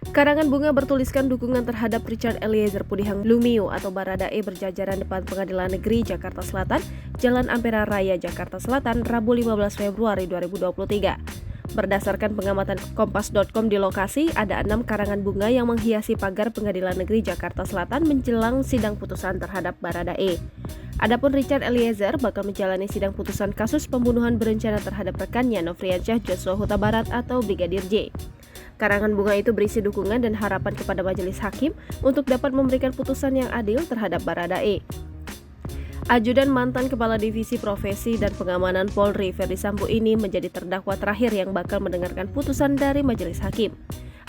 Karangan bunga bertuliskan dukungan terhadap Richard Eliezer Pudihang Lumiu atau Baradae berjajaran depan Pengadilan Negeri Jakarta Selatan, Jalan Ampera Raya, Jakarta Selatan, Rabu 15 Februari 2023. Berdasarkan pengamatan Kompas.com di lokasi, ada 6 karangan bunga yang menghiasi pagar Pengadilan Negeri Jakarta Selatan menjelang sidang putusan terhadap Baradae. Adapun Richard Eliezer bakal menjalani sidang putusan kasus pembunuhan berencana terhadap rekannya Nofriansyah Joshua Huta Barat atau Brigadir J. Karangan bunga itu berisi dukungan dan harapan kepada majelis hakim untuk dapat memberikan putusan yang adil terhadap Baradae. Ajudan mantan Kepala Divisi Profesi dan Pengamanan Polri Ferdy Sambo ini menjadi terdakwa terakhir yang bakal mendengarkan putusan dari majelis hakim.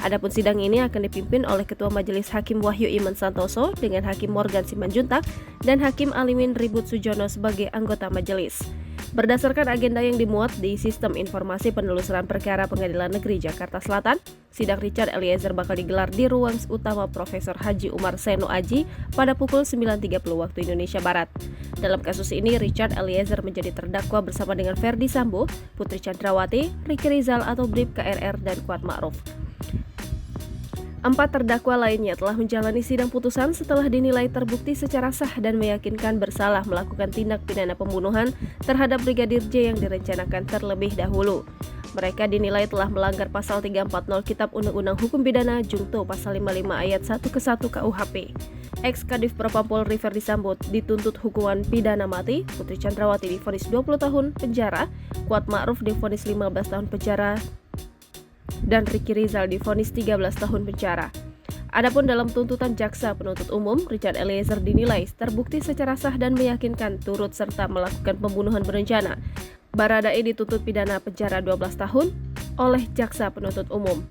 Adapun sidang ini akan dipimpin oleh Ketua Majelis Hakim Wahyu Iman Santoso dengan Hakim Morgan Simanjuntak dan Hakim Alimin Ribut Sujono sebagai anggota majelis. Berdasarkan agenda yang dimuat di Sistem Informasi Penelusuran Perkara Pengadilan Negeri Jakarta Selatan, sidang Richard Eliezer bakal digelar di ruang utama Profesor Haji Umar Seno Aji pada pukul 9.30 waktu Indonesia Barat. Dalam kasus ini, Richard Eliezer menjadi terdakwa bersama dengan Ferdy Sambo, Putri Chandrawati, Ricky Rizal atau Brib KRR, dan Kuat Ma'ruf. 4 terdakwa lainnya telah menjalani sidang putusan setelah dinilai terbukti secara sah dan meyakinkan bersalah melakukan tindak pidana pembunuhan terhadap Brigadir J yang direncanakan terlebih dahulu. Mereka dinilai telah melanggar pasal 340 Kitab Undang-Undang Hukum Pidana Jungto pasal 55 ayat 1 ke 1 KUHP. Ex-Kadif Propam Polri Ferdy Sambo dituntut hukuman pidana mati, Putri Chandrawati divonis 20 tahun penjara, Kuat Ma'ruf divonis 15 tahun penjara, dan Ricky Rizal divonis 13 tahun penjara. Adapun dalam tuntutan jaksa penuntut umum, Richard Eliezer dinilai terbukti secara sah dan meyakinkan turut serta melakukan pembunuhan berencana. Baradae dituntut pidana penjara 12 tahun oleh jaksa penuntut umum.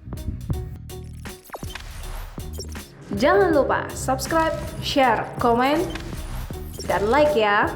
Jangan lupa subscribe, share, komen, dan like ya!